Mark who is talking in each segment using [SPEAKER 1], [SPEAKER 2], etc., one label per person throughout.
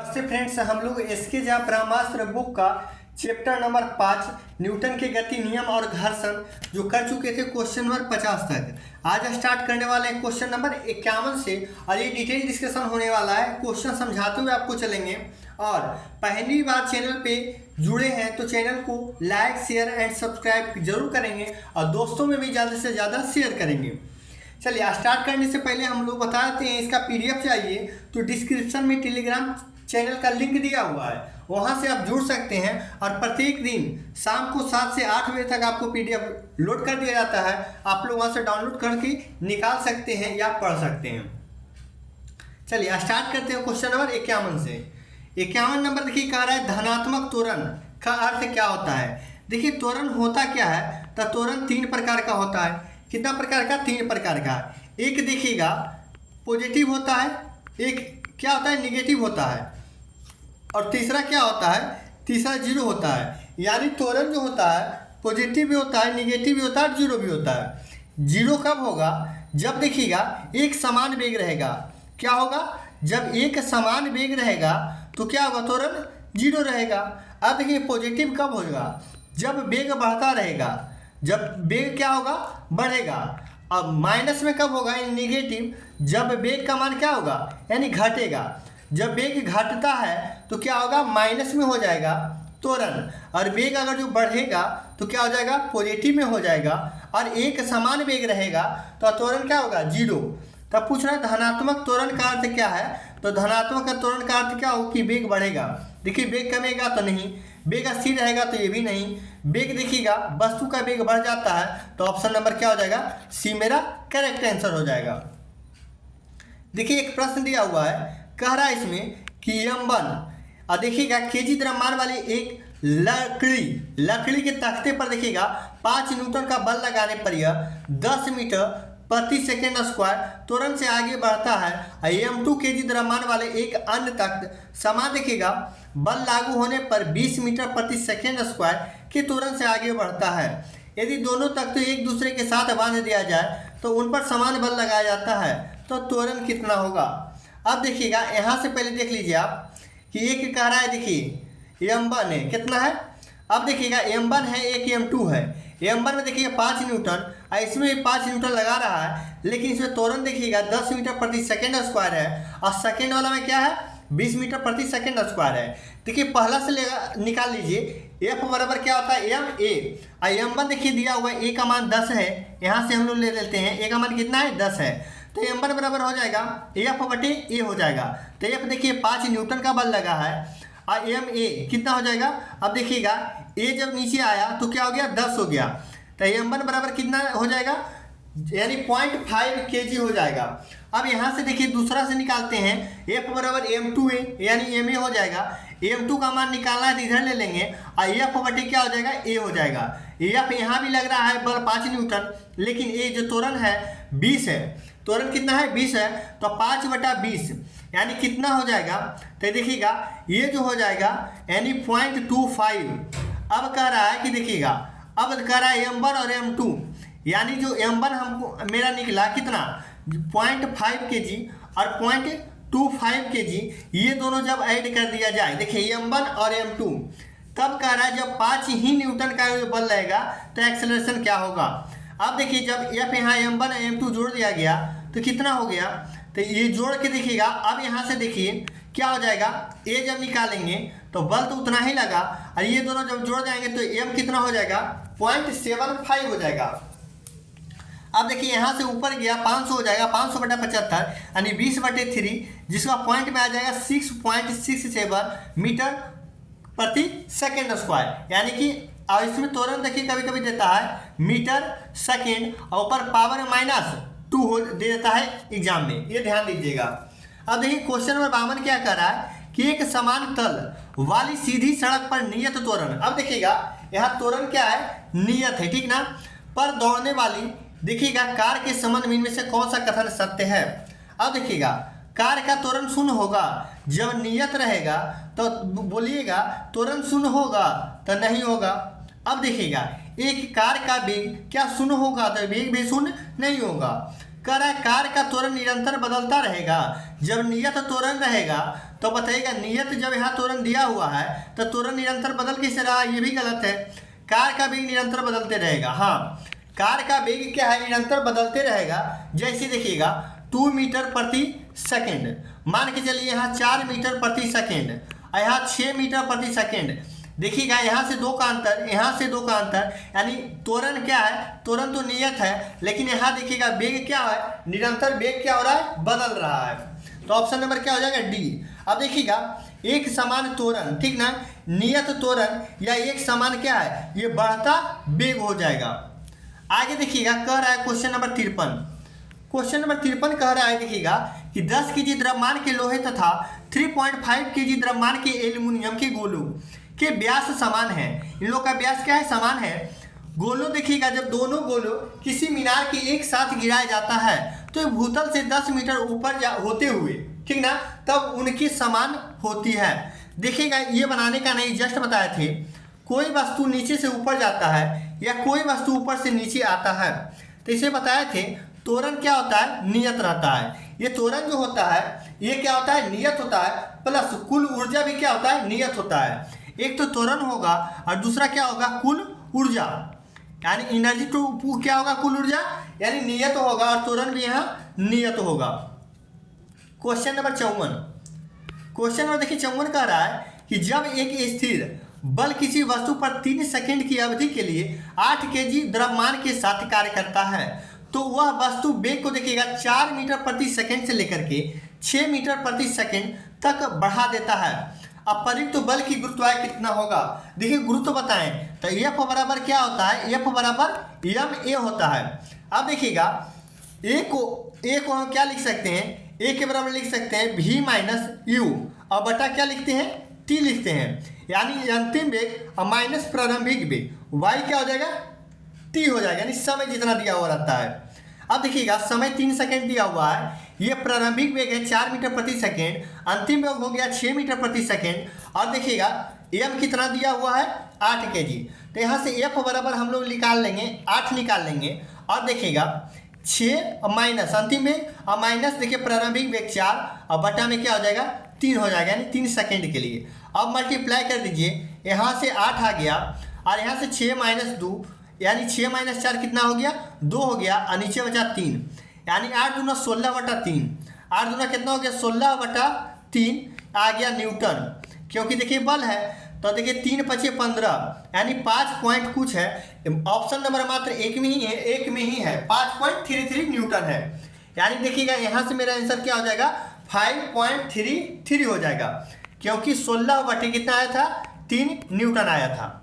[SPEAKER 1] नमस्ते फ्रेंड्स, हम लोग एसके झा ब्रह्मास्त्र बुक का चैप्टर नंबर 5 न्यूटन के गति नियम और घर्षण जो कर चुके थे क्वेश्चन नंबर 50 तक। आज स्टार्ट करने वाले हैं क्वेश्चन नंबर 51 से और ये डिटेल डिस्कशन होने वाला है। क्वेश्चन समझाते हुए आपको चलेंगे और पहली बार चैनल पे जुड़े हैं तो चैनल को लाइक शेयर एंड सब्सक्राइब जरूर करेंगे और दोस्तों में भी ज़्यादा से ज़्यादा शेयर करेंगे। चलिए स्टार्ट करने से पहले हम लोग बता देते हैं, इसका पीडीएफ चाहिए तो डिस्क्रिप्शन में टेलीग्राम चैनल का लिंक दिया हुआ है, वहां से आप जुड़ सकते हैं और प्रत्येक दिन शाम को 7 से 8 बजे तक आपको पीडीएफ लोड कर दिया जाता है। आप लोग वहां से डाउनलोड करके निकाल सकते हैं या पढ़ सकते हैं। चलिए स्टार्ट करते हैं क्वेश्चन नंबर 51 से। 51 नंबर देखिए कह रहा है धनात्मक त्वरण का अर्थ क्या होता है। देखिए त्वरण होता क्या है, तो त्वरण 3 प्रकार का होता है। कितना प्रकार का? 3 प्रकार का। एक देखिएगा पॉजिटिव होता है, एक क्या होता है निगेटिव होता है, और तीसरा क्या होता है, तीसरा जीरो होता है। यानी त्वरण जो होता है पॉजिटिव भी होता है, निगेटिव भी होता है, जीरो भी होता है। जीरो कब होगा? जब देखिएगा एक समान वेग रहेगा। क्या होगा? जब एक समान वेग रहेगा तो क्या होगा? त्वरण जीरो रहेगा। अब देखिए पॉजिटिव कब होगा? जब वेग बढ़ता रहेगा। जब वेग क्या होगा? बढ़ेगा। अब माइनस में कब होगा? निगेटिव, जब वेग का मान क्या होगा? यानी घटेगा। जब वेग घटता है तो क्या होगा? माइनस में हो जाएगा त्वरण। और वेग अगर जो बढ़ेगा तो क्या हो जाएगा? पॉजिटिव में हो जाएगा। और एक समान वेग रहेगा तो त्वरण क्या होगा? जीरो। तब पूछ रहा है धनात्मक त्वरण का अर्थ क्या है, तो धनात्मक त्वरण का अर्थ क्या हो कि वेग बढ़ेगा। देखिए वेग कमेगा तो नहीं, वेग स्थिर रहेगा तो ये भी नहीं। वेग देखिएगा वस्तु का वेग बढ़ जाता है तो ऑप्शन नंबर क्या हो जाएगा? सी मेरा करेक्ट आंसर हो जाएगा। देखिए एक प्रश्न दिया हुआ है, कह रहा है इसमें कि यम1 और देखिएगा केजी द्रव्यमान वाली एक लकड़ी के तख्ते पर देखिएगा 5 न्यूटन का बल लगाने पर यह 10 मीटर प्रति सेकेंड स्क्वायर त्वरण से आगे बढ़ता है। m2 केजी द्रव्यमान वाले एक अन्य तख्त समान देखिएगा बल लागू होने पर 20 मीटर प्रति सेकेंड स्क्वायर के त्वरण से आगे बढ़ता है। यदि दोनों तख्त एक दूसरे के साथ बांध दिया जाए तो उन पर समान बल लगाया जाता है तो त्वरण कितना होगा। अब देखिएगा यहाँ से पहले देख लीजिए आप कि एक कह रहा है, देखिए m1 है कितना है। अब देखिएगा m1 है, एक m2 है। m1 में देखिए 5 न्यूटन और इसमें भी 5 न्यूटन लगा रहा है, लेकिन इसमें त्वरण देखिएगा 10 मीटर प्रति सेकेंड स्क्वायर है और सेकेंड वाला में क्या है? 20 मीटर प्रति सेकेंड स्क्वायर है। देखिए पहला से निकाल लीजिए f बराबर क्या होता है? ma। और m1 देखिए दिया हुआ है a का मान 10 है, यहाँ से हम लोग ले लेते हैं a का मान कितना है? 10 है। तो m1 बराबर हो जाएगा f बटे a हो जाएगा। तो f देखिए 5 न्यूटन का बल लगा है और ma कितना हो जाएगा? अब देखिएगा a जब नीचे आया तो क्या हो गया? 10 हो गया। तो m1 बराबर कितना हो जाएगा? यानी 0.5 kg हो जाएगा। अब यहाँ से देखिए दूसरा से निकालते हैं, f बराबर m2a यानी ma हो जाएगा। m2 का मान निकालना है तो इधर ले लेंगे और f बटे क्या हो जाएगा? a हो जाएगा। f यहाँ भी लग रहा है बल 5 न्यूटन, लेकिन a जो त्वरण है 20 है। त्वरण कितना है? 20 है। तो 5 बटा 20 यानी कितना हो जाएगा? तो देखिएगा ये जो हो जाएगा यानी 0.25। अब कह रहा है कि देखिएगा अब कह रहा है m1 और m2 यानी जो m1 हमको मेरा निकला कितना? 0.5 kg और 0.25 kg, ये दोनों जब ऐड कर दिया जाए देखिए m1 और m2, तब कह रहा है जब 5 ही न्यूटन का बल रहेगा तो एक्सेलरेशन क्या होगा। अब देखिए जब f यहाँ m1 और m2 जोड़ दिया गया तो कितना हो गया? तो ये जोड़ के देखिएगा अब यहाँ से देखिए क्या हो जाएगा? a जब निकालेंगे तो बल तो उतना ही लगा और ये दोनों जब जोड़ जाएंगे तो m कितना हो जाएगा? 0.75 हो जाएगा। अब देखिए यहाँ से ऊपर गया 500 हो जाएगा, 500 बटा 75 यानी 20 बटे 3, जिसका पॉइंट में आ जाएगा 6.67 मीटर प्रति सेकेंड स्क्वायर। यानी कि और इसमें त्वरण देखिए कभी कभी देता है मीटर सेकेंड और ऊपर पावर -2 दे देता है एग्जाम में, ये ध्यान दीजिएगा। अब देखिए क्वेश्चन नंबर 52 क्या कर रहा है कि एक समान तल वाली सीधी सड़क पर नियत त्वरण। अब देखिएगा यहाँ त्वरण क्या है? नियत है, ठीक ना। पर दौड़ने वाली देखिएगा कार के संबंध में इनमें से कौन सा कथन सत्य है। अब देखिएगा कार का त्वरण शून्य होगा जब नियत रहेगा, तो बोलिएगा त्वरण शून्य होगा तो नहीं होगा। अब देखिएगा एक कार का वेग क्या शून्य होगा? तो वेग भी शून्य नहीं होगा। कह रहा है कार का त्वरण निरंतर बदलता रहेगा। जब नियत त्वरण रहेगा तो बताइएगा, नियत जब यहाँ त्वरण दिया हुआ है तो त्वरण निरंतर बदल कैसे रहा, ये भी गलत है। कार का वेग निरंतर बदलते रहेगा। हाँ, कार का वेग क्या है, निरंतर बदलते रहेगा। जैसे देखिएगा 2 मीटर प्रति सेकेंड, मान के चलिए यहाँ 4 मीटर प्रति सेकेंड, यहाँ 6 मीटर प्रति सेकेंड। देखिएगा यहाँ से 2 का अंतर, यहाँ से 2 का अंतर, यानी त्वरण क्या है, त्वरण तो नियत है, लेकिन यहाँ देखिएगा वेग क्या है, निरंतर वेग क्या हो रहा है, बदल रहा है। तो ऑप्शन नंबर क्या हो जाएगा, डी। अब देखिएगा एक समान त्वरण, ठीक ना, नियत त्वरण या एक समान क्या है, ये बढ़ता वेग हो जाएगा। आगे देखिएगा कह रहा है क्वेश्चन नंबर 53। क्वेश्चन नंबर 53 कह रहा है देखिएगा कि 10 केजी द्रव्यमान के लोहे तथा 3.5 केजी द्रव्यमान के एल्यूमिनियम के गोलों के व्यास समान है। इन लोग का व्यास क्या है, समान है। गोलों देखिएगा जब दोनों गोलों किसी मीनार के एक साथ गिराया जाता है तो भूतल से 10 मीटर ऊपर होते हुए, ठीक ना, तब उनकी समान होती है। देखिएगा ये बनाने का नहीं, जस्ट बताए थे। कोई वस्तु नीचे से ऊपर जाता है या कोई वस्तु ऊपर से नीचे आता है तो इसे बताए थे त्वरण क्या होता है, नियत रहता है। ये त्वरण जो होता है ये क्या होता है, नियत होता है, प्लस कुल ऊर्जा भी क्या होता है, नियत होता है। एक तो त्वरण होगा और दूसरा क्या होगा, कुल ऊर्जा, यानी एनर्जी टू क्या होगा, कुल ऊर्जा, यानी नियत होगा और त्वरण भी यहाँ नियत होगा। Question number 54। क्वेश्चन नंबर देखिए 54 कह रहा है कि जब एक स्थिर बल किसी वस्तु पर 3 सेकंड की अवधि के लिए 8 केजी द्रव्यमान के साथ कार्य करता है तो वह वस्तु वेग को देखिएगा 4 मीटर प्रति सेकंड से लेकर के 6 मीटर प्रति सेकंड तक बढ़ा देता है। अब प्रयुक्त बल की गुरुत्वाकर्षण कितना होगा, देखिए गुरुत्व बताएं तो F बराबर क्या होता है, F बराबर ma होता है। अब देखिएगा ए को हम क्या लिख सकते हैं, ए के बराबर लिख सकते हैं v माइनस यू और बटा क्या लिखते हैं, t लिखते हैं, यानी अंतिम वेग और माइनस प्रारंभिक वेग, y क्या हो जाएगा, t हो जाएगा, यानी समय जितना दिया हुआ रहता है। अब देखिएगा समय 3 सेकंड दिया हुआ है, ये प्रारंभिक वेग है 4 मीटर प्रति सेकंड, अंतिम वेग हो गया 6 मीटर प्रति सेकंड, और देखिएगा m कितना दिया हुआ है, 8 केजी। तो यहाँ से f बराबर हम लोग निकाल लेंगे, 8 निकाल लेंगे, और देखिएगा 6 माइनस अंतिम वेग और माइनस देखिए प्रारंभिक वेग 4 और बटा में क्या हो जाएगा, 3 हो जाएगा, यानी 3 सेकंड के लिए। अब मल्टीप्लाई कर दीजिए, यहाँ से 8 आ गया और यहाँ से 6 माइनस 2 यानी 6 माइनस 4 कितना हो गया, 2 हो गया, और नीचे बचा 3, यानी 8 दूना 16 बटा 3, 8 दूना कितना हो गया, 16 बटा 3 आ गया न्यूटन, क्योंकि देखिए बल है तो देखिए 3 पचे 15, यानी 5 पॉइंट कुछ है। ऑप्शन नंबर मात्र एक में ही है 5.33 न्यूटन है, यानी देखिएगा यहाँ से मेरा आंसर क्या हो जाएगा, 5.33 हो जाएगा, क्योंकि 16 बटे कितना आया था, 3 न्यूटन आया था।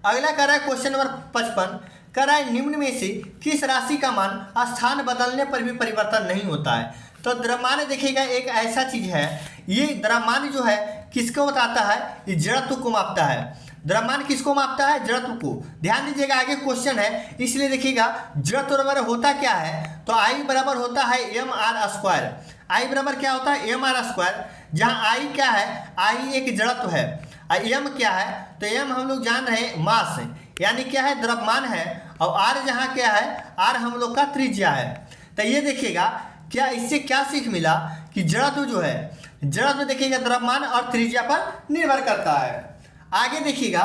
[SPEAKER 1] अगला कर रहा है क्वेश्चन नंबर 55, कर रहा है निम्न में से किस राशि का मान स्थान बदलने पर भी परिवर्तन नहीं होता है। तो द्रव्यमान देखिएगा एक ऐसा चीज है, ये द्रव्यमान जो है किसको बताता है, ये जड़त्व को मापता है। द्रव्यमान किसको मापता है, जड़त्व को। ध्यान दीजिएगा आगे क्वेश्चन है, इसलिए देखिएगा जड़त्व बराबर होता क्या है, तो आई बराबर होता है mr²। आई बराबर क्या होता है, mr², जहाँ आई क्या है, आई एक जड़त्व है, एम क्या है, तो एम हम लोग जान रहे हैं मास है, यानी क्या है, द्रव्यमान है, और आर जहाँ क्या है, आर हम लोग का त्रिज्या है। तो ये देखिएगा क्या इससे क्या सीख मिला कि जड़त्व जो है, जड़त्व देखिएगा द्रव्यमान और त्रिज्या पर निर्भर करता है। आगे देखिएगा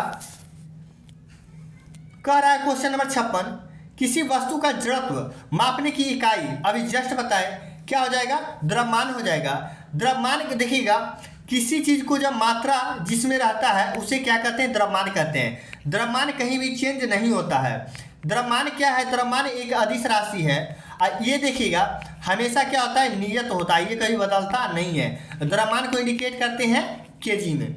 [SPEAKER 1] कह रहा है क्वेश्चन नंबर 56, किसी वस्तु का जड़त्व मापने की इकाई अभी जस्ट बताए क्या हो जाएगा, द्रव्यमान हो जाएगा। द्रव्यमान देखिएगा किसी चीज को जब मात्रा जिसमें रहता है उसे क्या कहते हैं, द्रव्यमान कहते हैं। द्रव्यमान कहीं भी चेंज नहीं होता है। द्रव्यमान क्या है, द्रव्यमान एक अदिश राशि है, और ये देखिएगा हमेशा क्या होता है, नियत होता है, ये कभी बदलता नहीं है। द्रव्यमान को इंडिकेट करते हैं केजी में।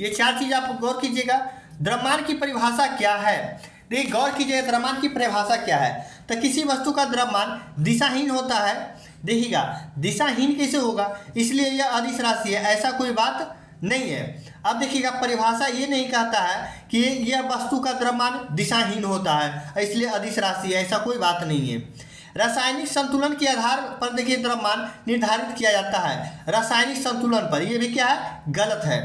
[SPEAKER 1] ये 4 चीज आप गौर कीजिएगा। द्रव्यमान की परिभाषा क्या है, देखिए गौर कीजिएगा द्रव्यमान की परिभाषा क्या है। तो किसी वस्तु का द्रव्यमान दिशाहीन होता है, देखिएगा दिशाहीन कैसे होगा, इसलिए यह अदिश राशि है, ऐसा कोई बात नहीं है। अब देखिएगा परिभाषा ये नहीं कहता है कि यह वस्तु का द्रव्यमान दिशाहीन होता है इसलिए अदिश राशि है, ऐसा कोई बात नहीं है। रासायनिक संतुलन के आधार पर देखिए द्रव्यमान निर्धारित किया जाता है, रासायनिक संतुलन पर, यह भी क्या है, गलत है।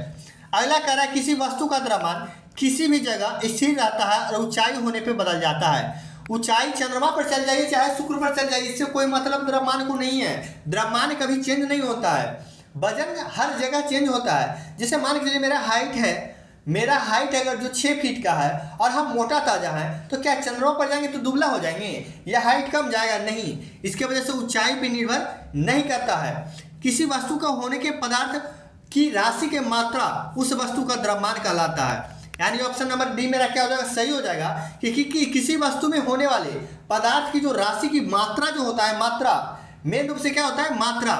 [SPEAKER 1] अगला कह रहा है किसी वस्तु का द्रव्यमान किसी भी जगह स्थिर रहता है और ऊंचाई होने पर बदल जाता है। ऊंचाई चंद्रमा पर चल जाइए चाहे शुक्र पर चल जाइए, इससे कोई मतलब द्रव्यमान को नहीं है। द्रव्यमान कभी चेंज नहीं होता है, वजन हर जगह चेंज होता है। जैसे मान के चलिए मेरा हाइट अगर जो 6 फीट का है और हम मोटा ताजा हैं, तो क्या चंद्रमा पर जाएंगे तो दुबला हो जाएंगे या हाइट कम जाएगा? नहीं। इसके वजह से ऊंचाई पर निर्भर नहीं करता है। किसी वस्तु का होने के पदार्थ की राशि के मात्रा उस वस्तु का द्रव्यमान कहलाता है। यानी ऑप्शन नंबर डी मेरा क्या हो जाएगा, सही हो जाएगा कि किसी वस्तु में होने वाले पदार्थ की जो राशि की मात्रा जो होता है, मात्रा मेन रूप से क्या होता है, मात्रा,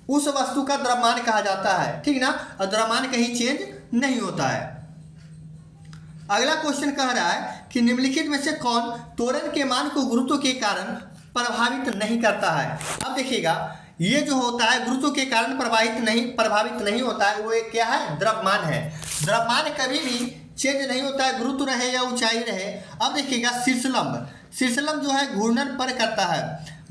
[SPEAKER 1] उस वस्तु का द्रव्यमान कहा जाता है। ठीक ना, और द्रव्यमान कहीं चेंज नहीं होता है। अगला क्वेश्चन कह रहा है कि निम्नलिखित में से कौन त्वरण के मान को गुरुत्व के कारण प्रभावित नहीं करता है। अब देखिएगा, ये जो होता है गुरुत्व के कारण प्रभावित नहीं होता है, वो एक क्या है, द्रव्यमान है। द्रव्यमान कभी भी चेंज नहीं होता है, गुरुत्व रहे या ऊंचाई रहे। अब देखिएगा शीर्षलंब जो है घूर्णन पर करता है,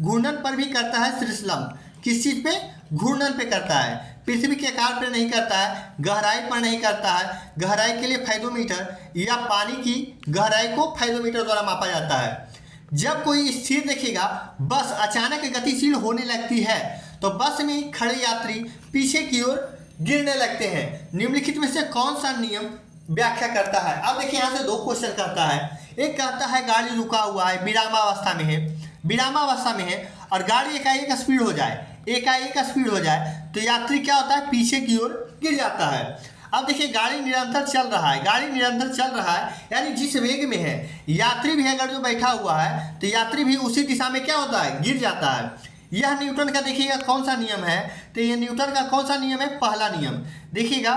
[SPEAKER 1] घूर्णन पर भी करता है शीर्षलंब। किस चीज़ पे? घूर्णन पे करता है। पृथ्वी के आकार पर नहीं करता है, गहराई पर नहीं करता है। गहराई के लिए फाइडोमीटर या पानी की गहराई को फाइडोमीटर द्वारा मापा जाता है। जब कोई स्थिर देखिएगा बस अचानक गतिशील होने लगती है तो बस में खड़े यात्री पीछे की ओर गिरने लगते हैं। निम्नलिखित में से कौन सा नियम व्याख्या करता है? अब देखिए यहाँ से दो क्वेश्चन करता है। एक कहता है गाड़ी रुका हुआ है, विरामावस्था में है और गाड़ी एकाएक स्पीड हो जाए तो यात्री क्या होता है, पीछे की ओर गिर जाता है। अब देखिए गाड़ी निरंतर चल रहा है, यानी जिस वेग में है यात्री भी अगर जो बैठा हुआ है तो यात्री भी उसी दिशा में क्या होता है, गिर जाता है। यह न्यूटन का देखिएगा कौन सा नियम है, तो यह न्यूटन का कौन सा नियम है, पहला नियम। देखिएगा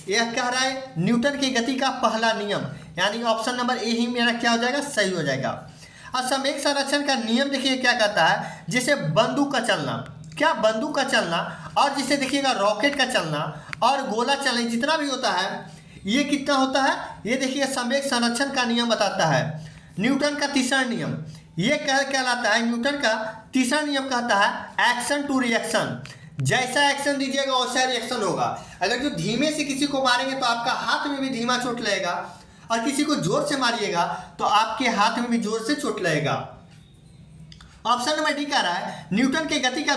[SPEAKER 1] यह कह रहा है न्यूटन की गति का पहला नियम, यानी ऑप्शन नंबर ए ही मेरा क्या हो जाएगा, सही हो जाएगा। और संवेग संरक्षण का नियम देखिए क्या कहता है, जैसे बंदूक का चलना और जिसे देखिएगा रॉकेट का चलना और गोला चलना, जितना भी होता है ये कितना होता है, ये देखिए संवेग संरक्षण का नियम बताता है। न्यूटन का तीसरा नियम ये कहलाता है, न्यूटन का तीसरा नियम कहता है एक्शन टू रिएक्शन। जैसा एक्शन दीजिएगा वैसा रिएक्शन होगा। अगर जो धीमे से किसी को मारेंगे तो आपका हाथ में भी धीमा चोट लगेगा और किसी को जोर से मारिएगा तो आपके हाथ में भी जोर से चोट लगेगा। ऑप्शन नंबर डी कह रहा है न्यूटन के गति का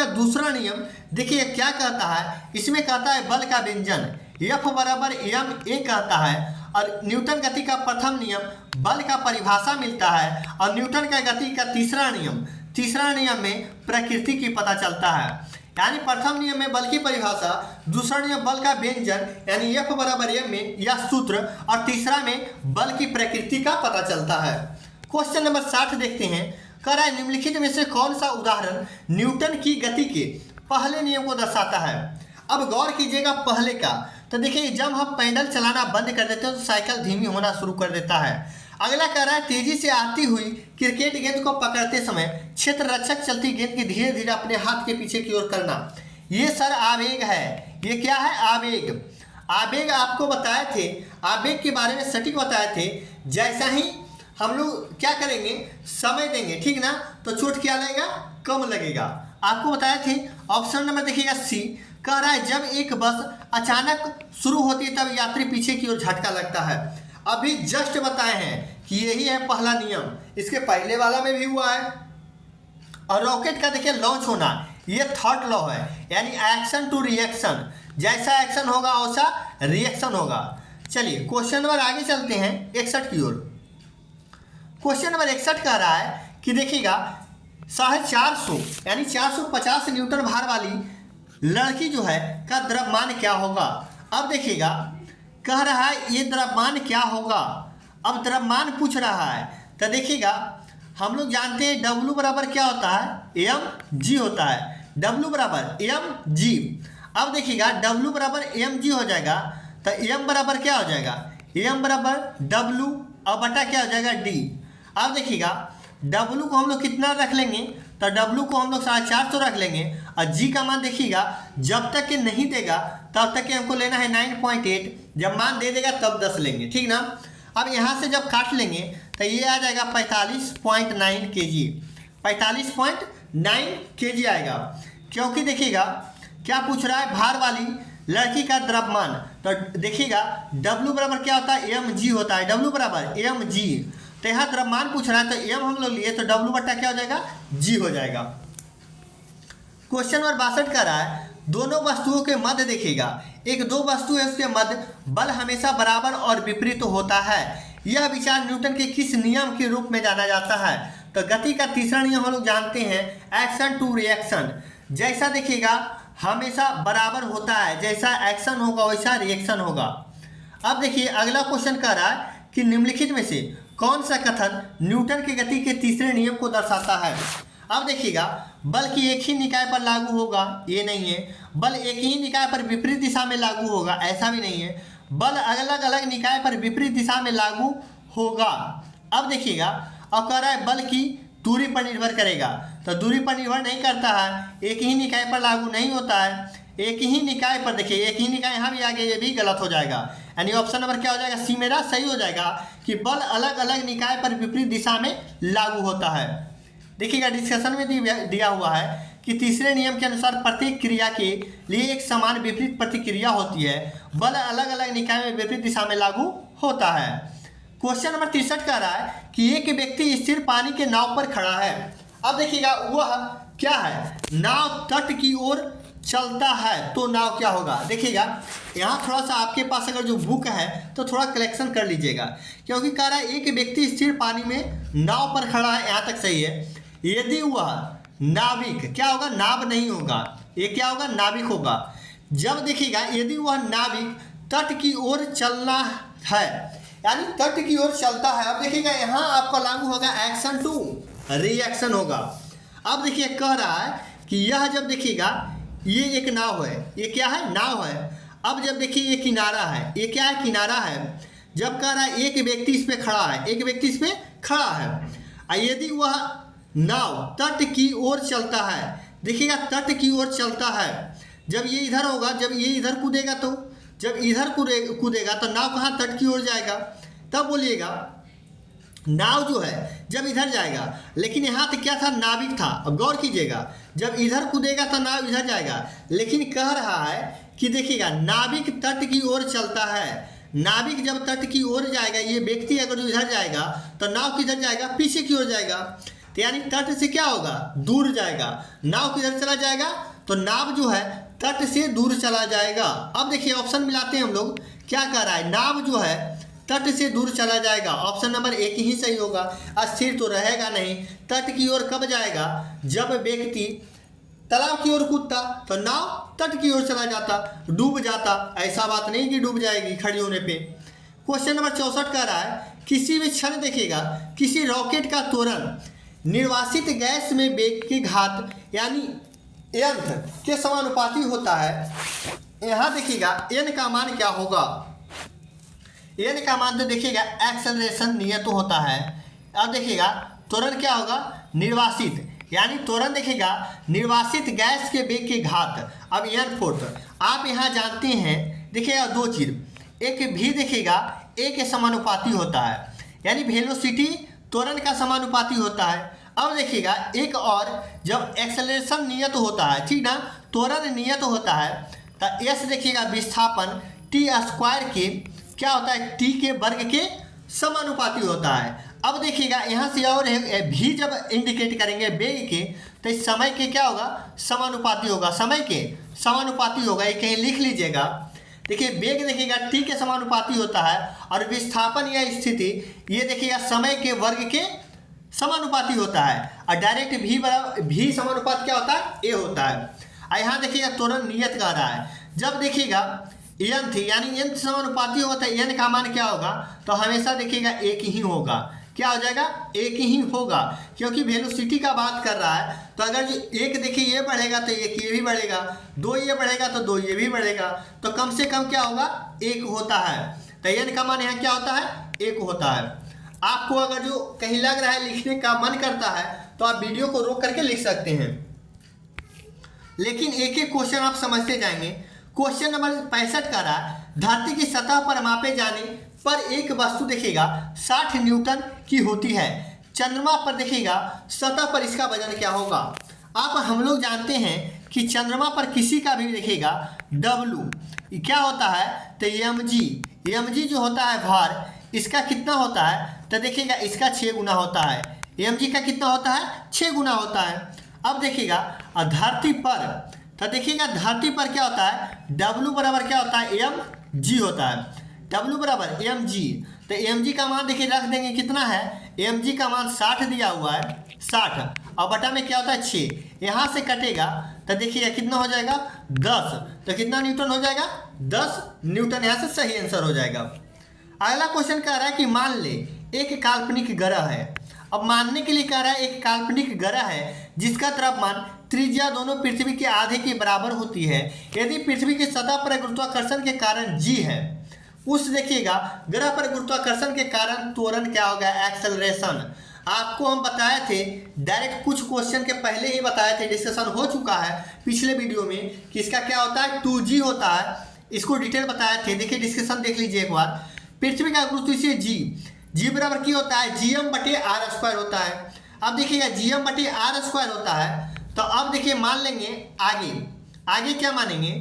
[SPEAKER 1] दूसरा नियम देखिए क्या कहता है, इसमें कहता है बल का व्यंजन F बराबर ma कहता है। और न्यूटन गति का प्रथम नियम बल का परिभाषा मिलता है और न्यूटन का गति का तीसरा नियम में प्रकृति की पता चलता है। यानी प्रथम नियम में बल की परिभाषा, दूसरा नियम बल का व्यंजन यानी F बराबर ma या सूत्र, और तीसरा में बल की प्रकृति का पता चलता है। क्वेश्चन नंबर 60 देखते हैं। कह रहा है निम्नलिखित में से कौन सा उदाहरण न्यूटन की गति के पहले नियम को दर्शाता है। अब गौर कीजिएगा पहले का, तो देखिए जब हम पैडल चलाना बंद कर देते हैं तो साइकिल धीमी होना शुरू कर देता है। अगला कह रहा है तेजी से आती हुई क्रिकेट गेंद को पकड़ते समय क्षेत्र रक्षक चलती गेंद की धीरे धीरे अपने हाथ के पीछे की ओर करना, ये सर आवेग है। ये क्या है, आवेग आपको बताए थे, आवेग के बारे में सटीक बताए थे। जैसा ही हम लोग क्या करेंगे, समय देंगे, ठीक ना, तो चोट क्या लगेगा, कम लगेगा। आपको बताए थे। ऑप्शन नंबर देखिएगा सी, कह रहा है जब एक बस अचानक शुरू होती है तब यात्री पीछे की ओर झटका लगता है। अभी जस्ट बताए हैं कि यही है पहला नियम, इसके पहले वाला में भी हुआ है। और रॉकेट का देखिए लॉन्च होना, ये थर्ड लॉ है, यानी एक्शन टू रिएक्शन, जैसा एक्शन होगा वैसा रिएक्शन होगा। चलिए क्वेश्चन नंबर आगे चलते हैं 61 की ओर। क्वेश्चन नंबर 61 कह रहा है कि देखिएगा 450 यानी 450 न्यूटन भार वाली लड़की जो है का द्रव्यमान क्या होगा। अब देखिएगा कह रहा है ये द्रव्यमान क्या होगा। अब द्रव्यमान पूछ रहा है तो देखिएगा हम लोग जानते हैं W बराबर क्या होता है, mg होता है, W बराबर mg। अब देखिएगा W बराबर mg हो जाएगा तो m बराबर क्या हो जाएगा, m बराबर W और बटा क्या हो जाएगा d। अब देखिएगा W को हम लोग कितना रख लेंगे, तो W को हम लोग 450 रख लेंगे और G का मान देखिएगा जब तक कि नहीं देगा तब तक कि हमको लेना है 9.8, जब मान दे देगा तब 10 लेंगे, ठीक ना। अब यहाँ से जब काट लेंगे तो ये आ जाएगा 45.9 kg, 45.9 kg आएगा। क्योंकि देखिएगा क्या पूछ रहा है, भार वाली लड़की का द्रव्यमान, तो देखिएगा W बराबर क्या होता है, mg होता है, W बराबर mg। तो यहाँ द्रव्यमान पूछ रहा है तो m हम लोग लिए तो W बट्टा क्या हो जाएगा, g हो जाएगा। क्वेश्चन नंबर 62 का रहा है दोनों वस्तुओं के मध्य देखिएगा, एक दो वस्तु है उसके मध्य बल हमेशा बराबर और विपरीत होता है। यह विचार न्यूटन के किस नियम के रूप में जाना जाता है। तो गति का तीसरा नियम हम लोग जानते हैं, एक्शन टू रिएक्शन। जैसा देखिएगा हमेशा बराबर होता है, जैसा एक्शन होगा वैसा रिएक्शन होगा। अब देखिए अगला क्वेश्चन कह रहा है कि निम्नलिखित में से कौन सा कथन न्यूटन की गति के तीसरे नियम को दर्शाता है। अब देखिएगा बल की एक ही निकाय पर लागू होगा, ये नहीं है। बल एक ही निकाय पर विपरीत दिशा में लागू होगा, ऐसा भी नहीं है। बल अलग अलग निकाय पर विपरीत दिशा में लागू होगा। अब देखिएगा अब कह रहा है बल की दूरी पर निर्भर करेगा, तो दूरी पर निर्भर नहीं करता है, एक ही निकाय पर लागू नहीं होता है। एक ही निकाय पर देखिए, एक ही निकाय यहाँ भी आ गया, ये भी गलत हो जाएगा। यानी ऑप्शन नंबर क्या हो जाएगा, सी मेरा सही हो जाएगा कि बल अलग अलग निकाय पर विपरीत दिशा में लागू होता है। देखिएगा डिस्कशन में दिया हुआ है कि तीसरे नियम के अनुसार प्रत्येक क्रिया के लिए एक समान विपरीत प्रतिक्रिया होती है, बल अलग अलग निकाय में विपरीत दिशा में लागू होता है। क्वेश्चन नंबर 63 कह रहा है कि एक व्यक्ति स्थिर पानी के नाव पर खड़ा है। अब देखिएगा वह क्या है, नाव तट की ओर चलता है, तो नाव क्या होगा। देखिएगा यहाँ थोड़ा सा आपके पास अगर जो बुक है तो थोड़ा कलेक्शन कर लीजिएगा, क्योंकि कह रहा है एक व्यक्ति स्थिर पानी में नाव पर खड़ा है, यहाँ तक सही है। यदि वह नाविक क्या होगा, नाव नहीं होगा, ये क्या होगा, नाविक होगा। जब देखिएगा यदि वह नाविक तट की ओर चलना है, यानी तट की ओर चलता है। अब देखिएगा यहाँ आपका लागू होगा एक्शन टू रिएक्शन होगा। अब देखिए कह रहा है कि यह जब देखिएगा ये एक नाव है, ये क्या है, नाव है। अब जब देखिए ये किनारा है, ये क्या है, किनारा है। जब कह रहा है एक व्यक्ति इस पे खड़ा है, एक व्यक्ति इस पे खड़ा है, यदि वह नाव तट की ओर चलता है, देखिएगा तट की ओर चलता है। जब ये इधर होगा, जब ये इधर कूदेगा, तो जब इधर कूदेगा तो नाव कहाँ, तट की ओर जाएगा। तब बोलिएगा नाव जो है जब इधर जाएगा, लेकिन यहाँ तो क्या था, नाविक था। अब गौर कीजिएगा जब इधर कूदेगा तो नाव इधर जाएगा, लेकिन कह रहा है कि देखिएगा नाविक तट की ओर चलता है। नाविक जब तट की ओर जाएगा, ये व्यक्ति अगर जो इधर जाएगा तो नाव किधर जाएगा, पीछे की ओर जाएगा। तो यानी तट से क्या होगा, दूर जाएगा। नाव किधर चला जाएगा, तो नाव जो है तट से दूर चला जाएगा। अब देखिए ऑप्शन मिलाते हैं हम लोग, क्या कह रहा है, नाव जो है तट से दूर चला जाएगा। ऑप्शन नंबर एक ही सही होगा, अस्थिर तो रहेगा नहीं। तट की ओर कब जाएगा, जब व्यक्ति तालाब की ओर कूदता तो नाव तट की ओर चला जाता, डूब जाता। ऐसा बात नहीं कि डूब जाएगी खड़ी होने पे। क्वेश्चन नंबर 64 कह रहा है किसी भी क्षण देखिएगा किसी रॉकेट का त्वरण निर्वासित गैस में वेग के घात यानी n के समानुपाती होता है। यहाँ देखिएगा n का मान क्या होगा, n का मान तो देखिएगा एक्सेलरेशन नियत होता है। अब देखिएगा त्वरण क्या होगा, निर्वासित, यानी त्वरण देखिएगा निर्वासित गैस के वेग के घात। अब n4 आप यहाँ जानते हैं, देखिएगा दो चीज़, एक भी देखिएगा a के समानुपाती होता है, यानी वेलोसिटी त्वरण का समानुपाती होता है। अब देखिएगा एक और, जब एक्सेलरेशन नियत होता है, ठीक ना, त्वरण नियत होता है, तो s देखिएगा विस्थापन t² के क्या होता है, t के वर्ग के समानुपाती होता है। अब देखिएगा यहाँ से और भी जब इंडिकेट करेंगे वेग के, तो इस समय के क्या होगा, समानुपाती होगा, समय के समानुपाती होगा, ये कहीं लिख लीजिएगा। देखिए वेग देखिएगा t के समानुपाती होता है, और विस्थापन या स्थिति ये देखिएगा समय के वर्ग के समानुपाती होता है। और डायरेक्ट भी समानुपात क्या होता है, a होता है। और यहाँ देखिएगा त्वरण नियत कह रहा है, जब देखिएगा n थी यानी n समानुपाती होता है, n का मान क्या होगा, तो हमेशा देखिएगा एक ही होगा। क्या हो जाएगा, एक ही होगा, क्योंकि वेलोसिटी का बात कर रहा है। तो अगर जो एक देखिए ये बढ़ेगा तो एक ये भी बढ़ेगा, दो ये बढ़ेगा तो दो ये भी बढ़ेगा, तो कम से कम क्या होगा, एक होता है। तो n का मान यहाँ क्या होता है, एक होता है। आपको अगर जो कहीं लग रहा है लिखने का मन करता है तो आप वीडियो को रोक करके लिख सकते हैं, लेकिन एक एक क्वेश्चन आप समझते जाएंगे। क्वेश्चन नंबर 65 का रहा, धरती की सतह पर मापे जाने पर एक वस्तु देखिएगा 60 न्यूटन की होती है, चंद्रमा पर देखिएगा सतह पर इसका वजन क्या होगा। आप हम लोग जानते हैं कि चंद्रमा पर किसी का भी देखिएगा W क्या होता है, तो mg जो होता है भार, इसका कितना होता है, तो देखिएगा इसका 6 गुना होता है। mg का कितना होता है, 6 गुना होता है। अब देखिएगा धरती पर, तो देखिएगा धरती पर क्या होता है, W बराबर क्या होता है, mg होता है। W बराबर mg, तो mg का मान देखिए रख देंगे कितना है, mg का मान 60 दिया हुआ है, 60 और बटा में क्या होता है 6, यहाँ से कटेगा तो देखिए कितना हो जाएगा 10, तो कितना न्यूटन हो जाएगा 10 न्यूटन, यहाँ से सही आंसर हो जाएगा। अगला क्वेश्चन कह रहा है कि मान ले एक काल्पनिक ग्रह है। अब मानने के लिए कह रहा है एक काल्पनिक ग्रह है जिसका द्रव्यमान त्रिज्या दोनों पृथ्वी के आधे के बराबर होती है। यदि पृथ्वी की सतह पर गुरुत्वाकर्षण के कारण g है, उस देखिएगा ग्रह पर गुरुत्वाकर्षण के कारण त्वरण क्या होगा, एक्सेलरेशन। आपको हम बताए थे डायरेक्ट, कुछ क्वेश्चन के पहले ही बताए थे, डिस्कशन हो चुका है पिछले वीडियो में कि इसका क्या होता है 2g होता है, इसको डिटेल बताए थे। देखिए डिस्कशन देख लीजिए एक बार। पृथ्वी का गुरुत्व इसे g बराबर क्या होता है, gm/r² होता है। अब देखिएगा gm/r² होता है, तो अब देखिए मान लेंगे आगे क्या मानेंगे,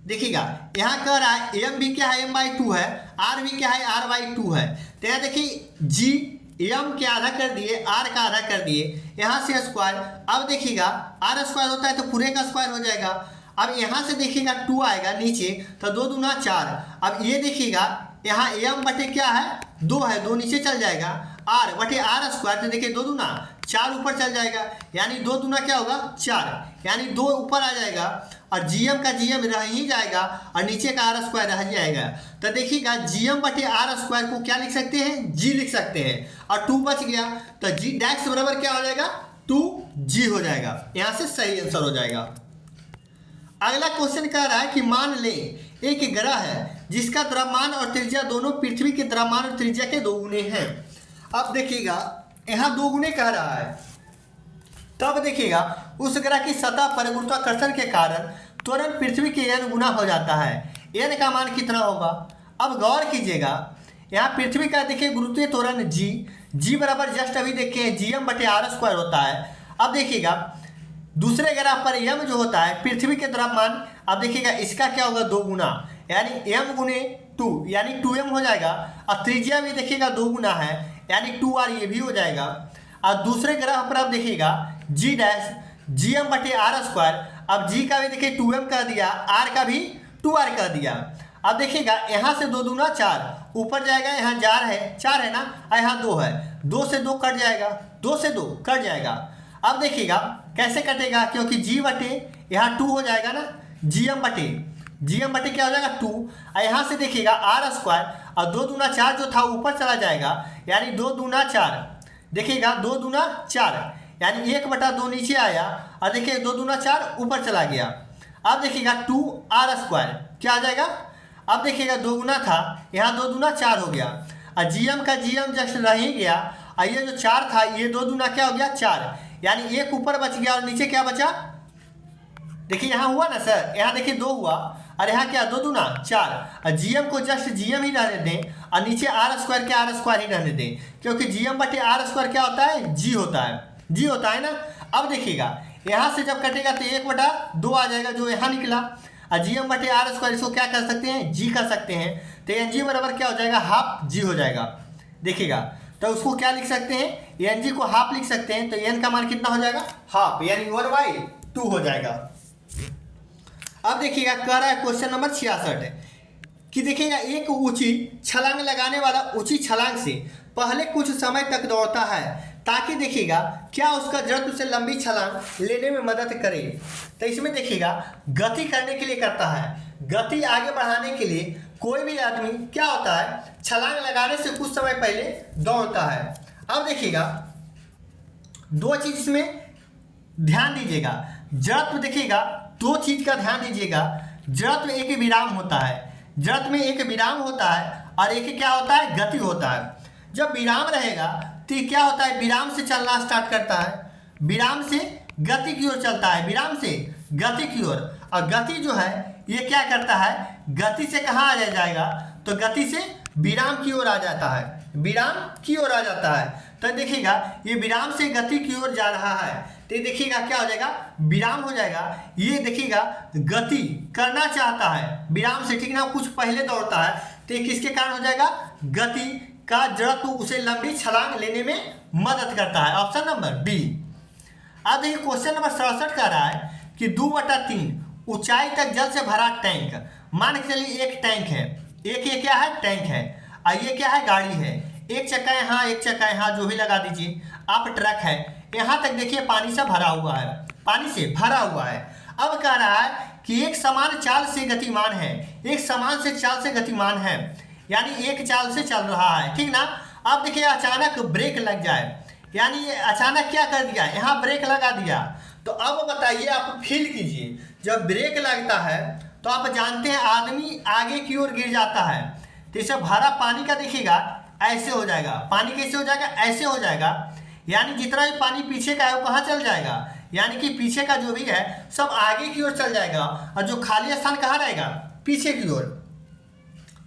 [SPEAKER 1] देखिएगा यहाँ कह रहा है m भी क्या है m/2 है, r भी क्या है r/2 है। तो यहाँ देखिए g m के आधा कर दिए, r का आधा कर दिए, यहाँ से स्क्वायर। अब देखिएगा r² होता है तो पूरे का स्क्वायर हो जाएगा। अब यहाँ से देखिएगा 2 आएगा नीचे, तो 2 दूना 4। अब ये देखिएगा यहाँ m बटे क्या है 2 है, 2 नीचे चल जाएगा, r बटे r², तो देखिए 2 दूना 4 ऊपर चल जाएगा, यानी 2 दूना क्या होगा 4, यानी 2 ऊपर आ जाएगा और gm का gm रह ही जाएगा और नीचे का r² रह जाएगा। तो देखिएगा gm/r² को क्या लिख सकते हैं, g लिख सकते हैं, और 2 बच गया तो g डैश बराबर क्या हो जाएगा 2g हो जाएगा, यहाँ से सही आंसर हो जाएगा। अगला क्वेश्चन कह रहा है कि मान ले एक ग्रह है जिसका द्रव्यमान और त्रिज्या दोनों पृथ्वी के द्रव्यमान और त्रिज्या के 2 गुने हैं। अब देखिएगा यहाँ 2 गुने कह रहा है, तब देखिएगा उस ग्रह की सतह पर गुरुत्वाकर्षण के कारण त्वरण पृथ्वी के n गुना हो जाता है। n का मान कितना होगा, अब गौर कीजिएगा यहाँ पृथ्वी का देखिए गुरुत्वीय त्वरण g बराबर जस्ट अभी देखिए gm/r² होता है। अब देखिएगा दूसरे ग्रह पर m जो होता है पृथ्वी के द्रव्यमान, अब देखिएगा इसका क्या होगा 2 गुना, यानी m गुने 2 यानी 2m हो जाएगा, और त्रिज्या भी देखिएगा 2 गुना है यानी 2r, ये भी हो जाएगा। और दूसरे ग्रह पर अब देखिएगा g डैश gm/r², अब g का भी देखिए 2m कर दिया, r का भी 2r कर दिया। अब देखिएगा यहाँ से 2 दूना 4 ऊपर जाएगा, यहाँ 4 है ना, और यहाँ 2 है, 2 से 2 कट जाएगा, 2 से 2 कट जाएगा। अब देखिएगा कैसे कटेगा, क्योंकि g बटे यहाँ 2 हो जाएगा ना, gm बटे क्या हो जाएगा 2, और यहाँ से देखिएगा r² और 2 दूना 4 जो था ऊपर चला जाएगा, यानी 2 दूना 4, देखिएगा 2 दूना 4 यानी 1/2 नीचे आया, और देखिए 2 दूना 4 ऊपर चला गया। अब देखिएगा 2r² क्या आ जाएगा, अब देखिएगा 2 गुना था, यहाँ 2 दूना 4 हो गया, और gm का gm जस्ट रह ही गया, और ये जो 4 था ये 2 दूना क्या हो गया 4, यानी 1 ऊपर बच गया और नीचे क्या बचा, देखिए यहाँ हुआ ना सर, यहाँ देखिए 2 हुआ और यहाँ क्या 2 दूना 4, और gm को जस्ट gm ही रहने दें और नीचे r² के r² ही रहने दें, क्योंकि gm/r² क्या होता है g होता है ना। अब देखिएगा यहाँ से जब कटेगा तो 1/2 आ जाएगा जो यहाँ निकला, और gm/r² इसको क्या कर सकते हैं g कर सकते हैं, तो ng बराबर क्या हो जाएगा हाफ g हो जाएगा। देखिएगा तो उसको क्या लिख सकते हैं, ng को हाफ लिख सकते हैं, तो n का मान कितना हो जाएगा हाफ, यानी 1/2 हो जाएगा। अब देखिएगा कह रहा है क्वेश्चन नंबर 66 कि देखिएगा एक ऊंची छलांग लगाने वाला ऊंची छलांग से पहले कुछ समय तक दौड़ता है ताकि देखिएगा क्या उसका जड़त्व से लंबी छलांग लेने में मदद करे। तो इसमें देखिएगा गति करने के लिए करता है, गति आगे बढ़ाने के लिए कोई भी आदमी क्या होता है छलांग लगाने से कुछ समय पहले दौड़ता है। अब देखिएगा 2 चीज इसमें ध्यान दीजिएगा, जड़त्व देखिएगा 2 चीज का ध्यान दीजिएगा, जड़त्व एक विराम होता है, जड़त्व में एक विराम होता है और एक क्या होता है गति होता है। जब विराम रहेगा तो ये क्या होता है विराम से चलना स्टार्ट करता है, विराम से गति की ओर चलता है, विराम से गति की ओर, और गति जो है ये क्या करता है गति से कहाँ आ जाएगा, तो गति से विराम की ओर आ जाता है, विराम की ओर आ जाता है। तो देखिएगा ये विराम से गति की ओर जा रहा है, तो ये देखिएगा क्या हो जाएगा, विराम हो जाएगा। ये देखिएगा गति करना चाहता है विराम से, ठीक ना, कुछ पहले दौड़ता है, तो ये किसके कारण हो जाएगा, गति का जड़त्व उसे लंबी छलांग लेने में मदद करता है। Option number B. अब देखिए क्वेश्चन नंबर 67 कह रहा है कि 2/3 ऊंचाई तक जल से भरा टैंक, मान के चलिए एक टैंक है, एक ये क्या है, टैंक है, और ये क्या है, गाड़ी है, एक चक्का यहाँ एक चक्का यहाँ, जो भी लगा दीजिए आप, ट्रक है, यहाँ तक देखिए पानी से भरा हुआ है, पानी से भरा हुआ है। अब कह रहा है कि एक समान चाल से गतिमान है, एक समान से चाल से गतिमान है, यानी एक चाल से चल रहा है, ठीक ना। अब देखिए अचानक ब्रेक लग जाए, यानी ये अचानक क्या कर दिया, यहाँ ब्रेक लगा दिया, तो अब बताइए आप फील कीजिए, जब ब्रेक लगता है तो आप जानते हैं आदमी आगे की ओर गिर जाता है, तो इसे भरा पानी का देखिएगा ऐसे हो जाएगा, पानी कैसे हो जाएगा, ऐसे हो जाएगा, यानी जितना भी पानी पीछे का है वो कहाँ चल जाएगा, यानी कि पीछे का जो भी है सब आगे की ओर चल जाएगा, और जो खाली स्थान कहाँ रहेगा, पीछे की ओर।